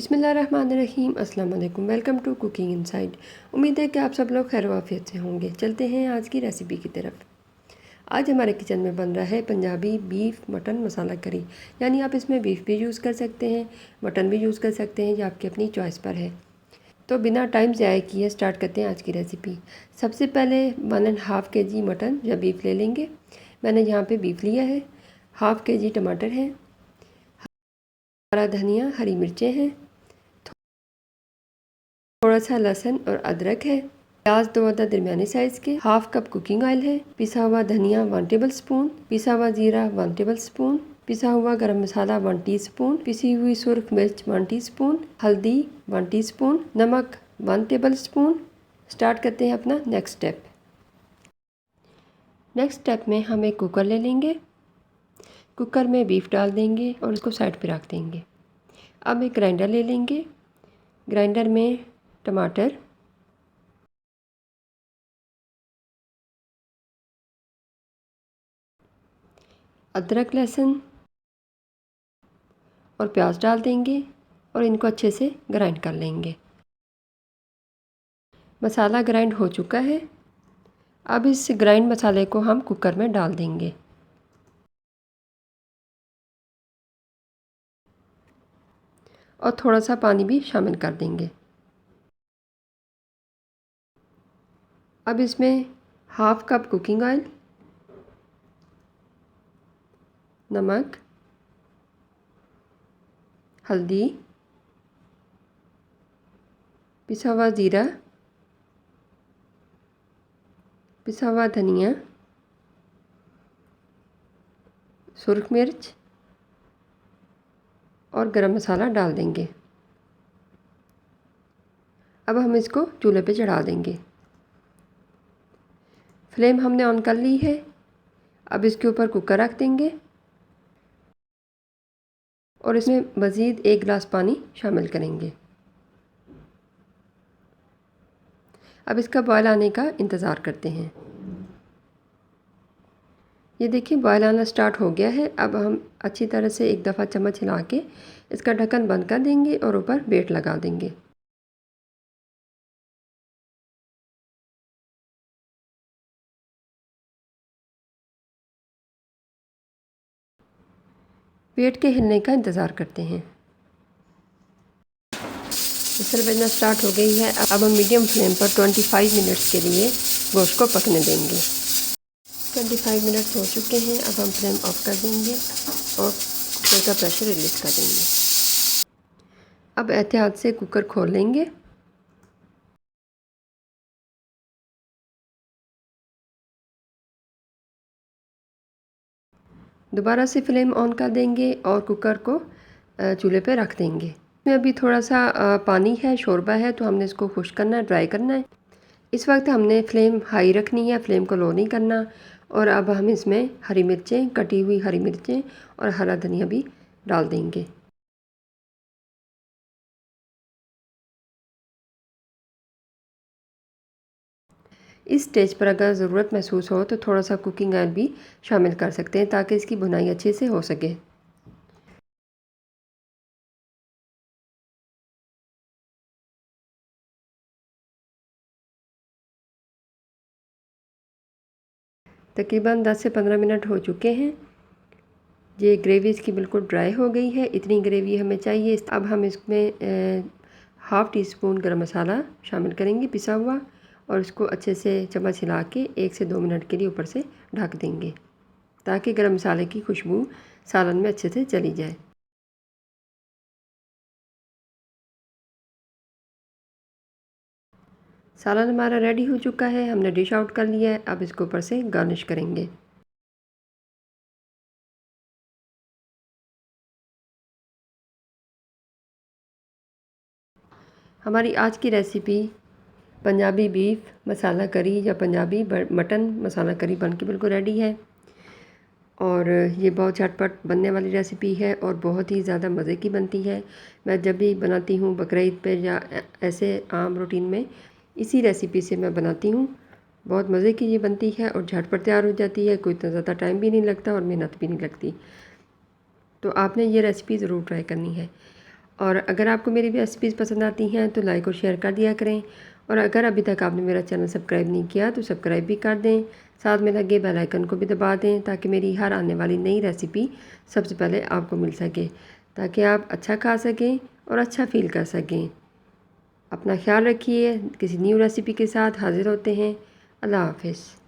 बिस्मिल्लाहिर्रहमानिर्रहीम। अस्सलाम वालेकुम। Welcome to cooking inside. उम्मीद है कि आप सब लोग खैर वाफियत से होंगे। चलते हैं आज की रेसिपी की तरफ। आज हमारे किचन में बन रहा है पंजाबी बीफ मटन मसाला करी। यानी आप इसमें बीफ भी यूज़ कर सकते हैं, मटन भी यूज़ कर सकते हैं, या आपकी अपनी चॉइस पर है। तो बिना टाइम ज़ाया किए स्टार्ट करते हैं आज की रेसिपी। सबसे पहले 1.5 kg मटन या बीफ ले लेंगे। मैंने यहाँ पे बीफ लिया है। 1/2 kg टमाटर है, हरा धनिया, हरी मिर्चें हैं, थोड़ा सा लहसुन और अदरक है, प्याज 2 अदद दरमियानी साइज़ के, 1/2 कप कुकिंग ऑयल है, पिसा हुआ धनिया 1 टेबल स्पून, पिसा हुआ जीरा 1 टेबल स्पून, पिसा हुआ गरम मसाला 1 टीस्पून, पिसी हुई सुर्ख मिर्च 1 टीस्पून, हल्दी 1 टीस्पून, नमक 1 टेबल स्पून। स्टार्ट करते हैं अपना नेक्स्ट स्टेप। नेक्स्ट स्टेप में हम एक कुकर ले लेंगे। कुकर में बीफ डाल देंगे और उसको साइड पे रख देंगे। अब एक ग्राइंडर ले लेंगे। ग्राइंडर में टमाटर, अदरक, लहसुन और प्याज डाल देंगे और इनको अच्छे से ग्राइंड कर लेंगे। मसाला ग्राइंड हो चुका है। अब इस ग्राइंड मसाले को हम कुकर में डाल देंगे और थोड़ा सा पानी भी शामिल कर देंगे। अब इसमें 1/2 कप कुकिंग ऑयल, नमक, हल्दी, पिसा हुआ ज़ीरा, पिसा हुआ धनिया, सुर्ख मिर्च और गरम मसाला डाल देंगे। अब हम इसको चूल्हे पे चढ़ा देंगे। फ्लेम हमने ऑन कर ली है। अब इसके ऊपर कुकर रख देंगे और इसमें मज़ीद 1 गिलास पानी शामिल करेंगे। अब इसका बॉयल आने का इंतज़ार करते हैं। ये देखिए बॉयल आना स्टार्ट हो गया है। अब हम अच्छी तरह से एक दफ़ा चम्मच हिला के इसका ढक्कन बंद कर देंगे और ऊपर वेट लगा देंगे। वेट के हिलने का इंतज़ार करते हैं। विसल बजना स्टार्ट हो गई है। अब हम मीडियम फ्लेम पर 25 मिनट्स के लिए गोश्त को पकने देंगे। 25 मिनट्स हो चुके हैं। अब हम फ्लेम ऑफ कर देंगे और कुकर का प्रेशर रिलीज़ कर देंगे। अब एहतियात से कुकर खोल लेंगे। दोबारा से फ्लेम ऑन कर देंगे और कुकर को चूल्हे पे रख देंगे। इसमें अभी थोड़ा सा पानी है, शोरबा है, तो हमने इसको खुश्क करना है, ड्राई करना है। इस वक्त हमने फ्लेम हाई रखनी है, फ्लेम को लो नहीं करना। और अब हम इसमें हरी मिर्चें, कटी हुई हरी मिर्चें और हरा धनिया भी डाल देंगे। इस स्टेज पर अगर ज़रूरत महसूस हो तो थोड़ा सा कुकिंग ऑयल भी शामिल कर सकते हैं ताकि इसकी भुनाई अच्छे से हो सके। तकरीबन 10 से 15 मिनट हो चुके हैं। ये ग्रेवी इसकी बिल्कुल ड्राई हो गई है। इतनी ग्रेवी हमें चाहिए। अब हम इसमें 1/2 टीस्पून गरम मसाला शामिल करेंगे पिसा हुआ और इसको अच्छे से चम्मच हिला के 1 से 2 मिनट के लिए ऊपर से ढक देंगे ताकि गरम मसाले की खुशबू सालन में अच्छे से चली जाए। सालन हमारा रेडी हो चुका है। हमने डिश आउट कर लिया है। अब इसको ऊपर से गार्निश करेंगे। हमारी आज की रेसिपी पंजाबी बीफ मसाला करी या पंजाबी मटन मसाला करी बनके बिल्कुल रेडी है। और ये बहुत झटपट बनने वाली रेसिपी है और बहुत ही ज़्यादा मज़े की बनती है। मैं जब भी बनाती हूँ बकरीद पे या ऐसे आम रूटीन में इसी रेसिपी से मैं बनाती हूँ। बहुत मज़े की ये बनती है और झटपट तैयार हो जाती है। कोई इतना ज़्यादा टाइम भी नहीं लगता और मेहनत भी नहीं लगती। तो आपने ये रेसिपी ज़रूर ट्राई करनी है। और अगर आपको मेरी रेसिपीज़ पसंद आती हैं तो लाइक और शेयर कर दिया करें। और अगर अभी तक आपने मेरा चैनल सब्सक्राइब नहीं किया तो सब्सक्राइब भी कर दें, साथ में लगे बेल आइकन को भी दबा दें ताकि मेरी हर आने वाली नई रेसिपी सबसे पहले आपको मिल सके, ताकि आप अच्छा खा सकें और अच्छा फील कर सकें। अपना ख्याल रखिए। किसी न्यू रेसिपी के साथ हाज़िर होते हैं। अल्लाह हाफ़िज़।